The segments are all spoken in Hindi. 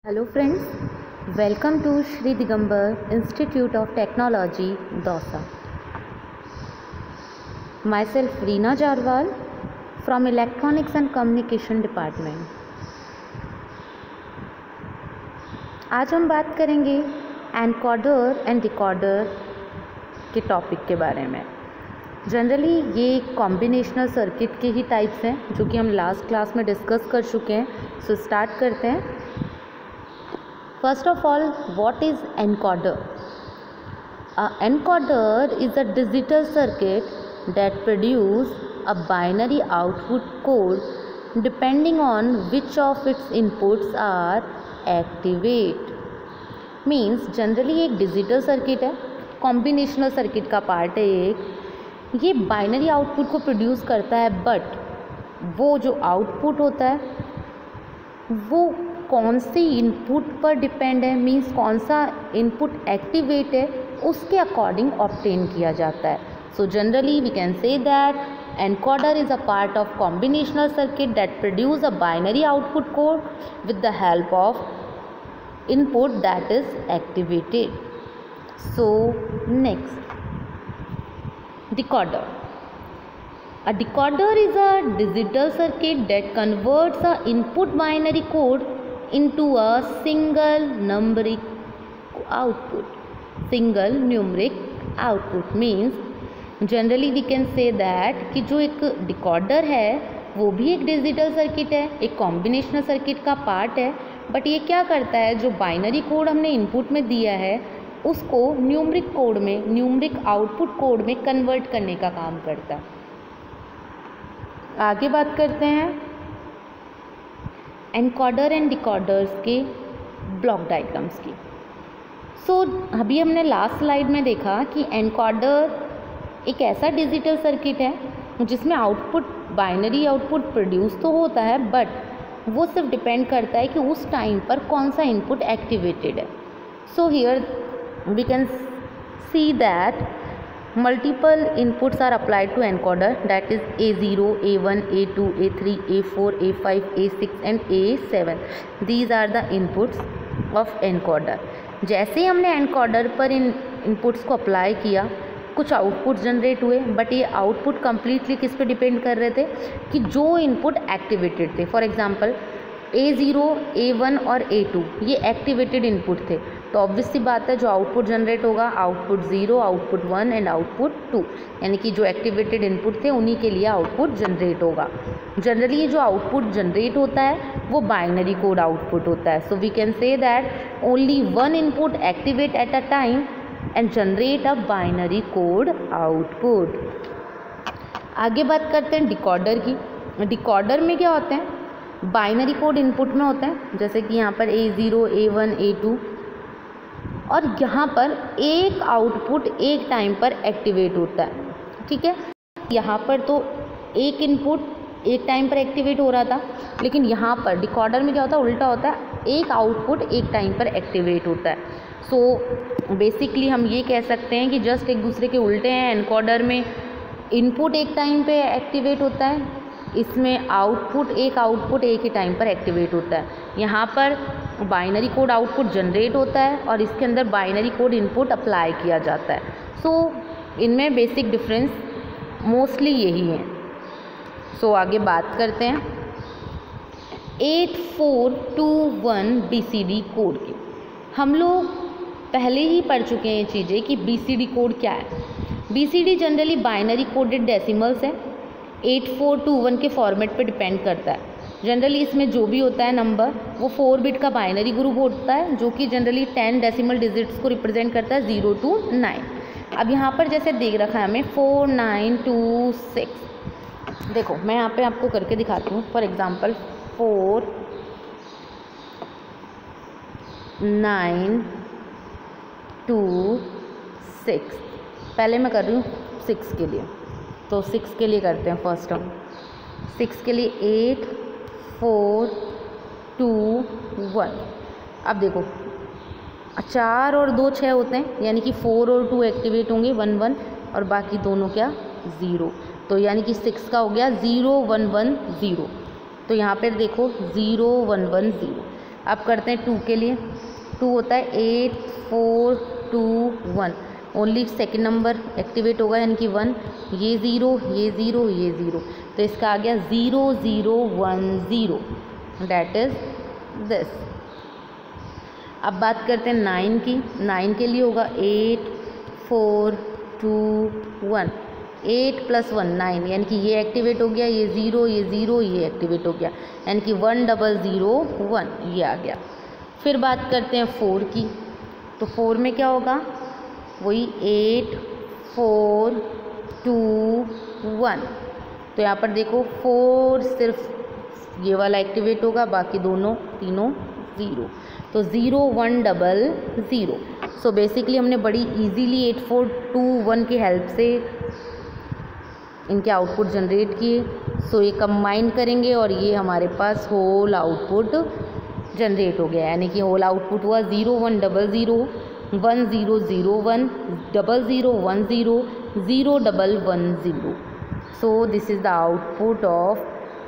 Hello friends, welcome to Shri Digambar Institute of Technology, Dausa. Myself Reena Jarwal from Electronics and Communication Department. आज हम बात करेंगे एनकोडर एंड डिकोडर के टॉपिक के बारे में। जनरली ये कॉम्बिनेशनल सर्किट के ही टाइप्स हैं जो कि हम लास्ट क्लास में डिस्कस कर चुके हैं। सो स्टार्ट करते हैं। First of all, what is encoder? A encoder is a digital circuit that produces a binary output code depending on which of its inputs are activate. Means generally एक डिजिटल सर्किट है, कॉम्बिनेशनल सर्किट का पार्ट है एक। ये बाइनरी आउटपुट को प्रोड्यूस करता है, बट वो जो आउटपुट होता है वो कौन सी इनपुट पर डिपेंड है, मींस कौन सा इनपुट एक्टिवेट है, उसके अकॉर्डिंग ऑब्टेन किया जाता है। So generally we can say that encoder is a part of combinational circuit that produce a binary output code with the help of input that is activated. So next, decoder. A decoder is a digital circuit that converts a input binary code into a single numeric output. Single numeric output means generally we can say that कि जो एक डिकोडर है वो भी एक डिजिटल सर्किट है, एक कॉम्बिनेशनल सर्किट का पार्ट है, बट ये क्या करता है, जो बाइनरी कोड हमने इनपुट में दिया है उसको न्यूमरिक कोड में, न्यूमरिक आउटपुट कोड में कन्वर्ट करने का काम करता है। आगे बात करते हैं एनकोडर एंड डिकोडर्स के ब्लॉक डायग्राम्स की। सो अभी हमने लास्ट स्लाइड में देखा कि एनकोडर एक ऐसा डिजिटल सर्किट है जिसमें आउटपुट, बाइनरी आउटपुट प्रोड्यूस तो होता है, बट वो सिर्फ डिपेंड करता है कि उस टाइम पर कौन सा इनपुट एक्टिवेटेड है। So here we can see that multiple inputs are applied to encoder, that is A0, A1, A2, A3, A4, A5, A6 and A7. These are the inputs of encoder. जैसे ही हमने एनकोडर पर इन इनपुट्स को अप्लाई किया, कुछ आउटपुट जनरेट हुए, बट ये आउटपुट कम्प्लीटली किस पे डिपेंड कर रहे थे कि जो इनपुट एक्टिवेटेड थे। फॉर एग्जांपल A0, A1 और A2 ये एक्टिवेटेड इनपुट थे, तो ऑब्वियस सी बात है जो आउटपुट जनरेट होगा, आउटपुट 0, आउटपुट 1 एंड आउटपुट 2, यानी कि जो एक्टिवेटेड इनपुट थे उन्हीं के लिए आउटपुट जनरेट होगा। जनरली ये जो आउटपुट जनरेट होता है वो बाइनरी कोड आउटपुट होता है। So we can say that only one input activate at a time and generate a binary code output. आगे बात करते हैं डिकोडर की। डिकोडर में क्या होते हैं, बाइनरी कोड इनपुट में होते हैं, जैसे कि यहाँ पर A0, A1, A2, और यहाँ पर एक आउटपुट एक टाइम पर एक्टिवेट होता है। ठीक है, यहाँ पर तो एक इनपुट एक टाइम पर एक्टिवेट हो रहा था, लेकिन यहाँ पर डिकोडर में क्या होता है, उल्टा होता है, एक आउटपुट एक टाइम पर एक्टिवेट होता है। सो बेसिकली हम ये कह सकते हैं कि जस्ट एक दूसरे के उल्टे हैं। एनकोडर में इनपुट एक टाइम पे एक्टिवेट होता है, इसमें आउटपुट एक ही टाइम पर एक्टिवेट होता है। यहाँ पर बाइनरी कोड आउटपुट जनरेट होता है और इसके अंदर बाइनरी कोड इनपुट अप्लाई किया जाता है। सो इनमें बेसिक डिफरेंस मोस्टली यही है। सो आगे बात करते हैं 8421 BCD कोड की। हम लोग पहले ही पढ़ चुके हैं ये चीज़ें कि BCD कोड क्या है। BCD generally binary coded decimals है, 8421 के फॉर्मेट पे डिपेंड करता है। जनरली इसमें जो भी होता है नंबर वो 4 बिट का बाइनरी ग्रुप होता है, जो कि जनरली 10 डेसिमल डिजिट्स को रिप्रेजेंट करता है, 0 to 9। अब यहाँ पर जैसे देख रखा है हमें 4926, देखो मैं यहाँ पे आपको करके दिखाती हूँ। फॉर एग्जांपल 4926, पहले मैं कर रही हूँ 6 के लिए, तो 6 के लिए करते हैं फर्स्ट हम। 6 के लिए 8 4 2 1। अब देखो 4 और 2 6 होते हैं, यानी कि 4 और 2 एक्टिवेट होंगे 1 1, और बाकी दोनों क्या 0, तो यानी कि 6 का हो गया 0 1 1 0। तो यहाँ पर देखो 0 1 1 0। अब करते हैं 2 के लिए। 2 होता है 8 4 2 1, ओनली सेकेंड नंबर एक्टिवेट होगा यानी कि 1, ये 0 ये 0 ये 0, तो इसका आ गया 0 0 1 0, डैट इज़ दिस। अब बात करते हैं 9 की। 9 के लिए होगा 8 4 2 1, 8 + 1 9, यानी कि ये एक्टिवेट हो गया, ये 0 ये 0 ये एक्टिवेट हो गया, यानी कि 1 0 0 1 ये आ गया। फिर बात करते हैं 4 की। तो 4 में क्या होगा, वही 8 4 2 1, तो यहाँ पर देखो 4 सिर्फ ये वाला एक्टिवेट होगा, बाकी तीनों 0, तो 0 1 0 0। सो बेसिकली हमने बड़ी इजीली 8 4 2 1 की हेल्प से इनके आउटपुट जनरेट किए। सो ये कंबाइन करेंगे और ये हमारे पास होल आउटपुट जनरेट हो गया, यानी कि होल आउटपुट हुआ 0 1 0 0 1 0 0 1 0 0 1 0 0 1 1 0। सो this is the output of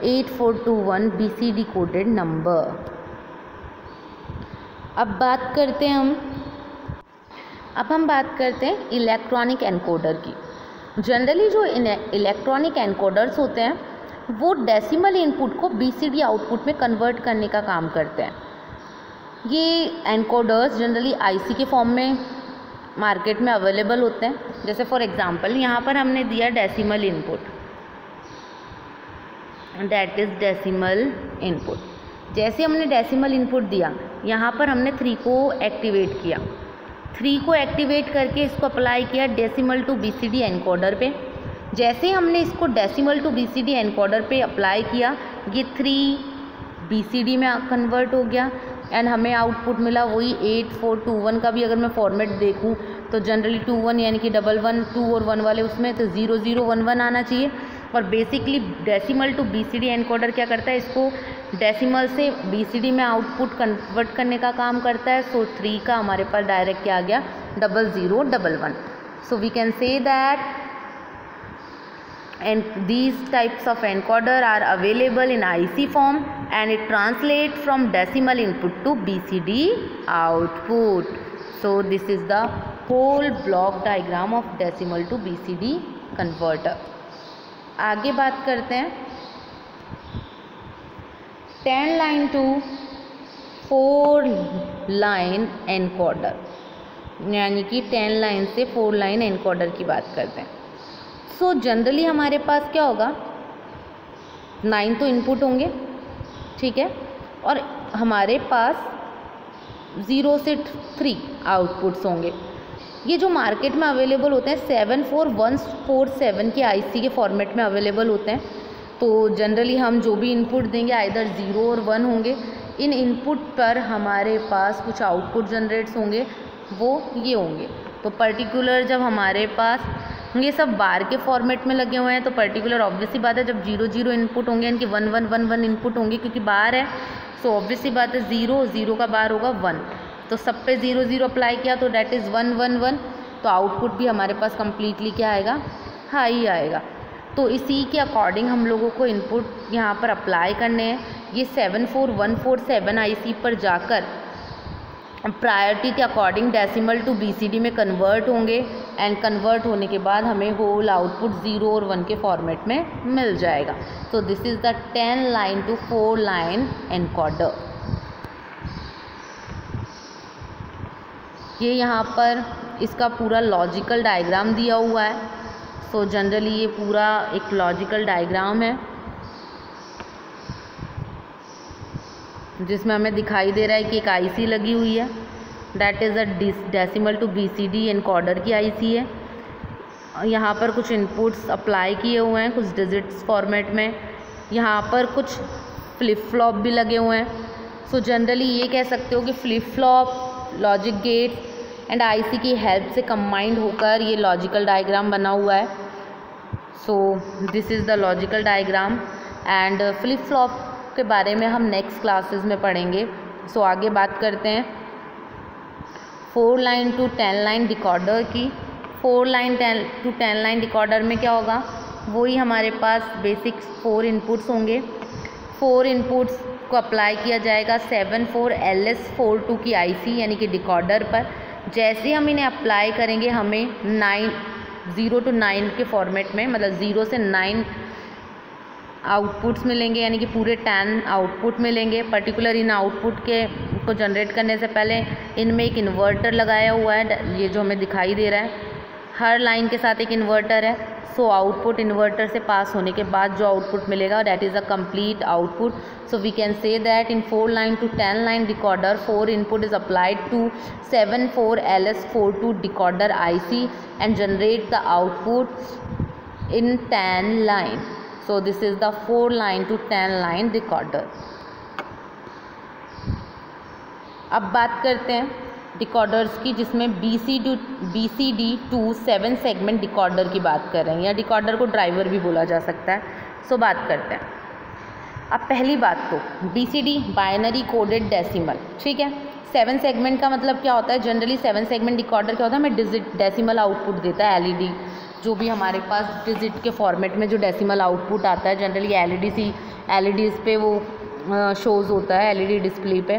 8421 BCD coded number. अब हम बात करते हैं इलेक्ट्रॉनिक एनकोडर की। जनरली जो इलेक्ट्रॉनिक एनकोडर्स होते हैं वो डेसिमल इनपुट को BCD आउटपुट में कन्वर्ट करने का काम करते हैं। ये एनकोडर्स जनरली IC के फॉर्म में मार्केट में अवेलेबल होते हैं। जैसे फॉर एग्जांपल यहाँ पर हमने दिया decimal input, that is decimal input. जैसे हमने डेसिमल इनपुट दिया, यहाँ पर हमने 3 को एक्टिवेट किया, 3 को एक्टिवेट करके इसको अप्लाई किया डेसिमल टू BCD एनकोडर पे। जैसे हमने इसको डेसिमल टू BCD एनकोडर पे अप्लाई किया, ये 3 BCD में कन्वर्ट हो गया एंड हमें आउटपुट मिला वही 8 4 2 1 का भी अगर मैं फॉर्मेट देखूँ तो जनरली 2 1 यानी कि 1 1 2 और 1 वाले उसमें तो 0 0 1 1 आना चाहिए। और basically decimal to BCD encoder क्या करता है, इसको डेसिमल से BCD में आउटपुट कन्वर्ट करने का काम करता है। सो 3 का हमारे पास डायरेक्ट क्या आ गया, 0 0 1 1। So we can say that and these types of encoder are available in IC form and it translates from decimal input to BCD output. So this is the whole block diagram of decimal to BCD converter. आगे बात करते हैं 10 line to 4 line encoder, यानी कि 10 लाइन से 4 लाइन एनकोडर की बात करते हैं। सो जनरली हमारे पास क्या होगा, 9 तो इनपुट होंगे, ठीक है, और हमारे पास 0 से 3 आउटपुट्स होंगे। ये जो मार्केट में अवेलेबल होते हैं 74147 के IC के फॉर्मेट में अवेलेबल होते हैं। तो जनरली हम जो भी इनपुट देंगे आइदर 0 और 1 होंगे। इन इनपुट पर हमारे पास कुछ आउटपुट जनरेट्स होंगे, वो ये होंगे। तो पर्टिकुलर जब हमारे पास ये सब बार के फॉर्मेट में लगे हुए हैं तो पर्टिकुलर ऑब्वियस सी बात है जब 0 0 इनपुट होंगे यानी कि 1 1 1 1 इनपुट होंगे, क्योंकि बार है। सो ऑब्वियस सी बात है 0 0 का बार होगा 1, तो सब पे 0 0 अप्लाई किया तो डैट इज़ 1 1 1, तो आउटपुट भी हमारे पास कम्प्लीटली क्या आएगा, हाई आएगा। तो इसी के अकॉर्डिंग हम लोगों को इनपुट यहाँ पर अप्लाई करने हैं। ये 74147 IC पर जाकर प्रायोरिटी के अकॉर्डिंग डेसिमल टू BCD में कन्वर्ट होंगे एंड कन्वर्ट होने के बाद हमें होल आउटपुट 0 और 1 के फॉर्मेट में मिल जाएगा। तो this is the 10 line to 4 line encoder. ये यहाँ पर इसका पूरा लॉजिकल डायग्राम दिया हुआ है। सो जनरली ये पूरा एक लॉजिकल डायग्राम है जिसमें हमें दिखाई दे रहा है कि एक IC लगी हुई है, that is a decimal to BCD encoder की IC है। यहाँ पर कुछ इनपुट्स अप्लाई किए हुए हैं कुछ डिजिट्स फॉर्मेट में, यहाँ पर कुछ फ्लिप फ्लॉप भी लगे हुए हैं। सो जनरली ये कह सकते हो कि flip flop, logic gate and IC की हेल्प से कंबाइंड होकर ये लॉजिकल डायग्राम बना हुआ है। So this is the logical diagram and flip flop के बारे में हम नेक्स्ट क्लासेस में पढ़ेंगे। सो आगे बात करते हैं 4 लाइन टू 10 लाइन डिकोडर की। 4 लाइन टू 10 लाइन डिकोडर में क्या होगा, वही हमारे पास बेसिक 4 इनपुट्स होंगे। 4 इनपुट्स को अप्लाई किया जाएगा 74LS42 की IC यानी कि डिकोडर पर। जैसे हम इन्हें अप्लाई करेंगे हमें 0 to 9 के फॉर्मेट में, मतलब 0 से 9 आउटपुट्स मिलेंगे, यानी कि पूरे 10 आउटपुट मिलेंगे। पर्टिकुलर इन आउटपुट के को जनरेट करने से पहले इनमें एक इन्वर्टर लगाया हुआ है, ये जो हमें दिखाई दे रहा है, हर लाइन के साथ एक इन्वर्टर है। सो आउटपुट इन्वर्टर से पास होने के बाद जो आउटपुट मिलेगा that is a complete output. So we can say that in 4 line to 10 line decoder 4 input is applied to 74LS42 decoder IC and generate the output in 10 line. So this is the 4 line to 10 line decoder. अब बात करते हैं डिकोडर्स की, जिसमें BCD to 7 सेगमेंट डिकोडर की बात कर रहे हैं, या डिकोडर को ड्राइवर भी बोला जा सकता है। सो बात करते हैं। अब पहली बात तो BCD बाइनरी कोडेड डेसिमल, ठीक है। 7 सेगमेंट का मतलब क्या होता है? जनरली 7 सेगमेंट डिकोडर क्या होता है, हमें डिजिट डेसिमल आउटपुट देता है। LED जो भी हमारे पास डिजिट के फॉर्मेट में जो डेसिमल आउटपुट आता है, जनरली LEDs पे वो शोज़ होता है, LED डिस्प्ले पे,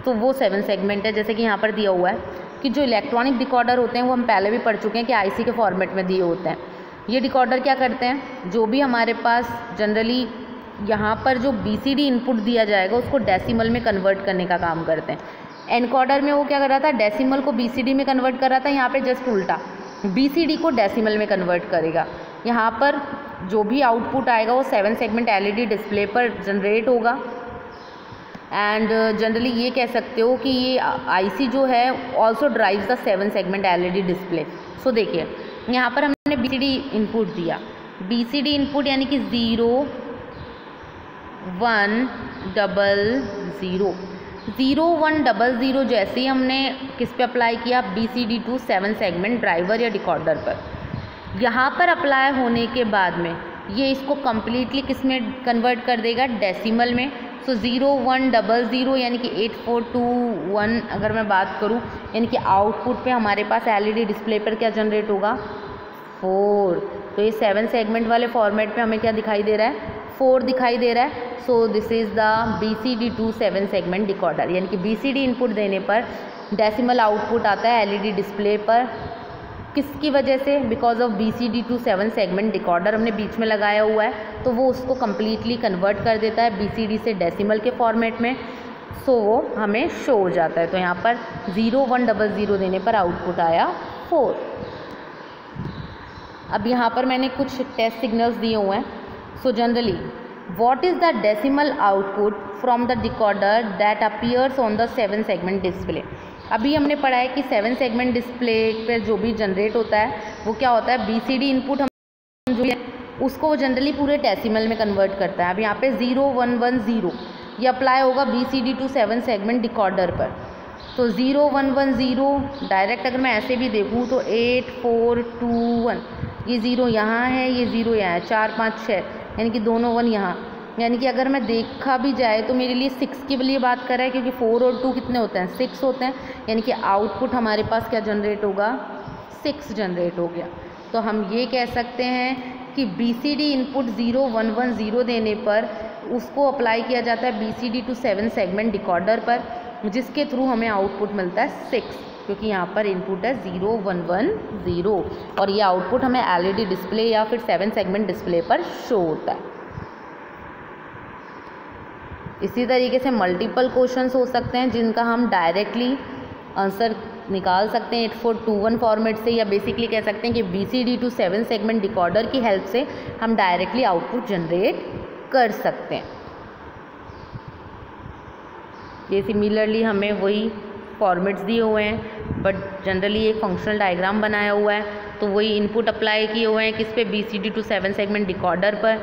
तो वो 7 सेगमेंट है। जैसे कि यहाँ पर दिया हुआ है कि जो इलेक्ट्रॉनिक डिकोडर होते हैं वो हम पहले भी पढ़ चुके हैं कि IC के फॉर्मेट में दिए होते हैं। ये डिकोडर क्या करते हैं, जो भी हमारे पास जनरली यहाँ पर जो BCD इनपुट दिया जाएगा उसको डेसिमल में कन्वर्ट करने का काम करते हैं। एनकोडर में वो क्या कर रहा था, डेसिमल को BCD में कन्वर्ट कर रहा था, यहाँ पे जस्ट उल्टा BCD को डेसिमल में कन्वर्ट करेगा। यहाँ पर जो भी आउटपुट आएगा वो 7 सेगमेंट LED डिस्प्ले पर जनरेट होगा। एंड जनरली ये कह सकते हो कि ये IC जो है also drives the 7 segment LED display. So देखिए यहाँ पर हमने BCD इनपुट दिया, BCD इनपुट यानी कि 0 1 0 0 1 0 जैसे ही हमने किस पे अप्लाई किया, BCD to 7 सेगमेंट ड्राइवर या डिकोडर पर। यहाँ पर अप्लाई होने के बाद में ये इसको कम्प्लीटली किस में कन्वर्ट कर देगा, डेसिमल में। सो 0 1 0 यानी कि 8421 अगर मैं बात करूँ, यानी कि आउटपुट पे हमारे पास LED डिस्प्ले पर क्या जनरेट होगा, 4। तो ये 7 सेगमेंट वाले फॉर्मेट पे हमें क्या दिखाई दे रहा है, 4 दिखाई दे रहा है। So this is the BCD to 7 segment decoder, यानी कि BCD इनपुट देने पर डेसिमल आउटपुट आता है LED डिस्प्ले पर। किसकी वजह से, because of BCD to 7 segment decoder हमने बीच में लगाया हुआ है, तो वो उसको कम्प्लीटली कन्वर्ट कर देता है BCD से डेसिमल के फॉर्मेट में। सो वो हमें शो हो जाता है। तो यहाँ पर 0 1 0 देने पर आउटपुट आया 4। अब यहाँ पर मैंने कुछ टेस्ट सिग्नल्स दिए हुए हैं। So generally what is the decimal output from the decoder that appears on the 7 segment display। अभी हमने पढ़ा है कि 7 सेगमेंट डिस्प्ले पर जो भी जनरेट होता है वो क्या होता है, BCD इनपुट हम जो है उसको वो जनरली पूरे डेसिमल में कन्वर्ट करता है। अब यहाँ पे 0 1 1 0 ये अप्लाई होगा BCD to 7 सेगमेंट डिकोडर पर। तो 0 1 1 0 डायरेक्ट अगर मैं ऐसे भी देखूँ तो 8 4 2 1, ये 0 यहाँ है, ये 0 यहाँ है, 4 5 6, यानी कि दोनों 1 यहाँ, यानी कि अगर मैं देखा भी जाए तो मेरे लिए 6 के लिए बात कर रहा है, क्योंकि 4 और 2 कितने होते हैं, 6 होते हैं, यानी कि आउटपुट हमारे पास क्या जनरेट होगा, 6 जनरेट हो गया। तो हम ये कह सकते हैं कि BCD इनपुट 0 1 1 0 देने पर उसको अप्लाई किया जाता है BCD to 7 सेगमेंट डिकोडर पर, जिसके थ्रू हमें आउटपुट मिलता है 6, क्योंकि यहाँ पर इनपुट है 0 1 1 0 और ये आउटपुट हमें LED डिस्प्ले या फिर 7 सेगमेंट डिस्प्ले पर शो होता है। इसी तरीके से मल्टीपल क्वेश्चंस हो सकते हैं जिनका हम डायरेक्टली आंसर निकाल सकते हैं 8421 फॉर्मेट से, या बेसिकली कह सकते हैं कि BCD to 7 सेगमेंट डिकोडर की हेल्प से हम डायरेक्टली आउटपुट जनरेट कर सकते हैं। ये सिमिलरली हमें वही फॉर्मेट्स दिए हुए हैं, बट जनरली एक फंक्शनल डायग्राम बनाया हुआ है, तो वही इनपुट अप्लाई किए हुए हैं किस पे, BCD to 7 सेगमेंट डिकोडर पर।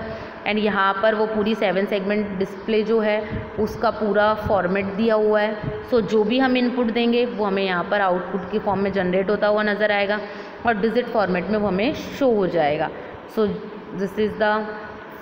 एंड यहाँ पर वो पूरी 7 सेगमेंट डिस्प्ले जो है उसका पूरा फॉर्मेट दिया हुआ है। सो जो भी हम इनपुट देंगे वो हमें यहाँ पर आउटपुट के फॉर्म में जनरेट होता हुआ नज़र आएगा और डिजिट फॉर्मेट में वो हमें शो हो जाएगा। सो this is the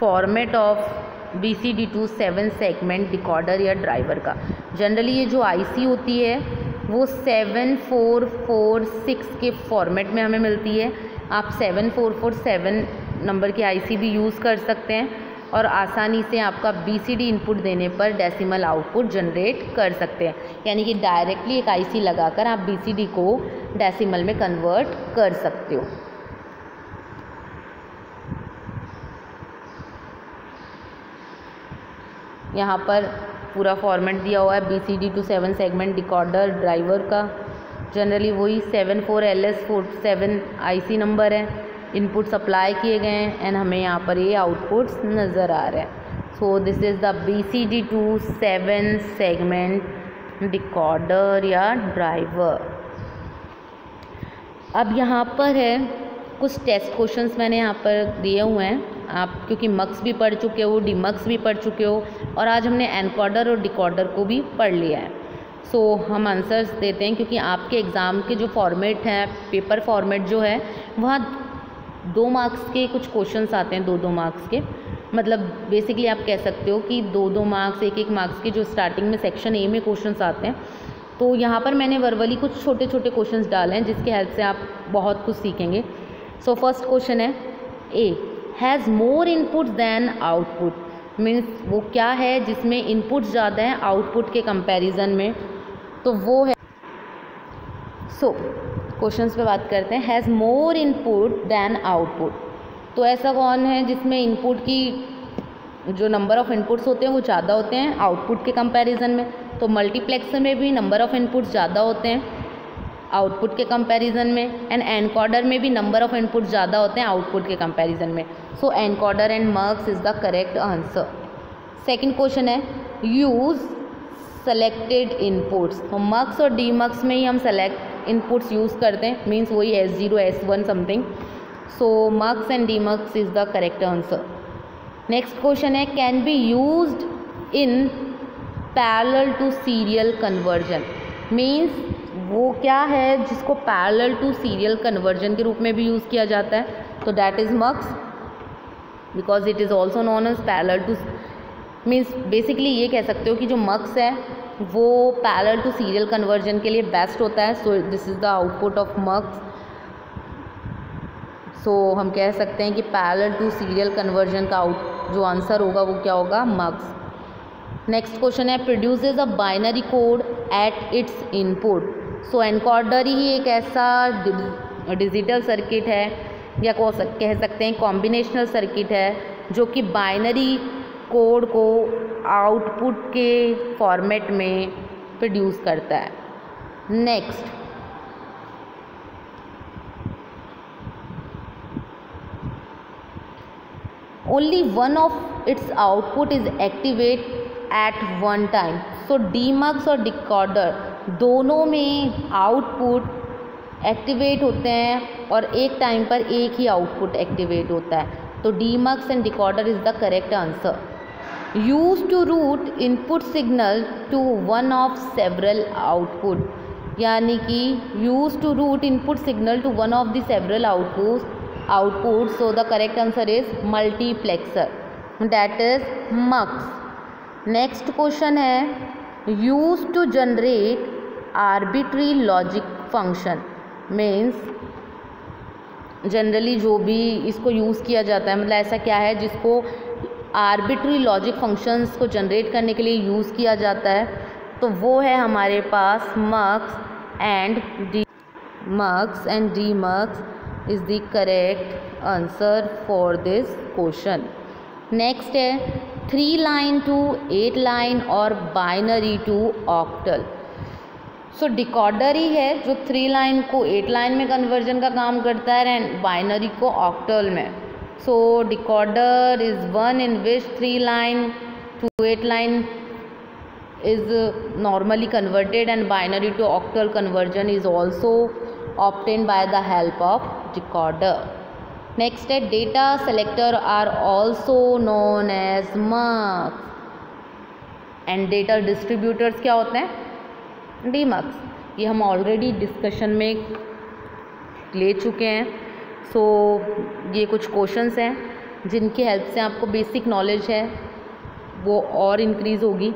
format of BCD to 7 segment decoder या ड्राइवर का। जनरली ये जो IC होती है वो 7446 के फॉर्मेट में हमें मिलती है। आप 7447 नंबर की IC भी यूज़ कर सकते हैं, और आसानी से आपका BCD इनपुट देने पर डेसिमल आउटपुट जनरेट कर सकते हैं। यानी कि डायरेक्टली एक IC लगाकर आप BCD को डेसिमल में कन्वर्ट कर सकते हो। यहाँ पर पूरा फॉर्मेट दिया हुआ है BCD to 7 segment decoder driver का। जनरली वही 74LS47 IC नंबर है। इनपुट सप्लाई किए गए हैं एंड हमें यहाँ पर ये आउटपुट्स नज़र आ रहे हैं। सो this is the BCD to 7 segment decoder या ड्राइवर। अब यहाँ पर है कुछ टेस्ट क्वेश्चंस मैंने यहाँ पर दिए हुए हैं। आप क्योंकि मक्स भी पढ़ चुके हो, डीमक्स भी पढ़ चुके हो और आज हमने एनकोडर और डिकोडर को भी पढ़ लिया है। सो हम आंसर्स देते हैं क्योंकि आपके एग्ज़ाम के जो फॉर्मेट हैं, पेपर फॉर्मेट जो है वहाँ 2 मार्क्स के कुछ क्वेश्चंस आते हैं, 2-2 मार्क्स के। मतलब बेसिकली आप कह सकते हो कि 2-2 मार्क्स, 1-1 मार्क्स के जो स्टार्टिंग में सेक्शन ए में क्वेश्चंस आते हैं। तो यहाँ पर मैंने वर्बली कुछ छोटे छोटे क्वेश्चंस डाले हैं जिसके हेल्प से आप बहुत कुछ सीखेंगे। सो फर्स्ट क्वेश्चन है a, has more input than output. Means वो क्या है जिसमें इनपुट ज़्यादा है आउटपुट के कंपैरिजन में, तो वो है। सो क्वेश्चंस पे बात करते हैं। Has more input than output, तो ऐसा कौन है जिसमें इनपुट की जो नंबर ऑफ़ इनपुट्स होते हैं वो ज़्यादा होते हैं आउटपुट के कंपैरिजन में। तो मल्टीप्लेक्सर में भी नंबर ऑफ़ इनपुट्स ज़्यादा होते हैं आउटपुट के कंपैरिजन में, एंड एनकोडर में भी नंबर ऑफ़ इनपुट्स ज़्यादा होते हैं आउटपुट के कंपैरिजन में। So encoder and mux is the correct answer. Second question है यूज़ सेलेक्टेड इनपुट्स। तो मक्स और डीमक्स में ही हम सेलेक्ट इनपुट्स यूज़ करते हैं, मीन्स वही S0 S1 something. So mux and demux is the correct answer. Next question है can be used in parallel to serial conversion. Means वो क्या है जिसको पैरेलल टू सीरियल कन्वर्जन के रूप में भी यूज़ किया जाता है, तो that is mux, because it is also known as parallel to. Means basically ये कह सकते हो कि जो मक्स है वो पैरेलल टू सीरियल कन्वर्जन के लिए बेस्ट होता है। So this is the output of mux. So हम कह सकते हैं कि पैरेलल टू सीरियल कन्वर्जन का जो आंसर होगा वो क्या होगा, मक्स। नेक्स्ट क्वेश्चन है produces a binary code at its input. So encoder ही एक ऐसा डिजिटल सर्किट है या कह सकते हैं कॉम्बिनेशनल सर्किट है जो कि बाइनरी कोड को आउटपुट के फॉर्मेट में प्रोड्यूस करता है। Next only one of its output is activate at one time. So demux और डिकोडर दोनों में आउटपुट एक्टिवेट होते हैं और एक टाइम पर एक ही आउटपुट एक्टिवेट होता है, तो demux and decoder is the correct answer. Use to route input signal to one of several output, यानी कि use to route input signal to one of the several output. So the correct answer is multiplexer, that is mux. Next question है use to generate arbitrary logic function. Means generally जो भी इसको यूज़ किया जाता है, मतलब ऐसा क्या है जिसको आर्बिट्री लॉजिक फंक्शंस को जनरेट करने के लिए यूज़ किया जाता है, तो वो है हमारे पास mux and demux is the correct answer for this question. Next है 3 लाइन टू 8 लाइन और binary to octal. So decoder ही है जो 3 लाइन को 8 लाइन में कन्वर्जन का काम करता है एंड बाइनरी को ऑक्टल में। So decoder is one in which 3 line to 8 line is normally converted and binary to octal conversion is also obtained by the help of decoder. Next है data selector are also known as mux and data distributors क्या होते हैं, डीमक्स। ये हम ऑलरेडी डिस्कशन में ले चुके हैं। सो ये कुछ क्वेश्चंस हैं जिनकी हेल्प से आपको बेसिक नॉलेज है वो और इंक्रीज़ होगी।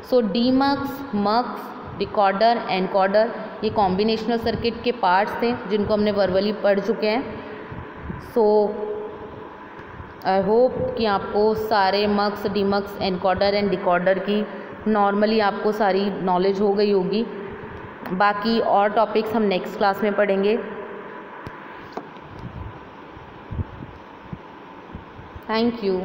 सो डीमक्स, मक्स, डिकोडर, एनकोडर ये कॉम्बिनेशनल सर्किट के पार्ट्स थे जिनको हमने वर्बली पढ़ चुके हैं। सो आई होप कि आपको सारे मक्स, डीमक्स, एनकोडर एंड डिकोडर की नॉर्मली आपको सारी नॉलेज हो गई होगी। बाकी और टॉपिक्स हम नेक्स्ट क्लास में पढ़ेंगे। Thank you.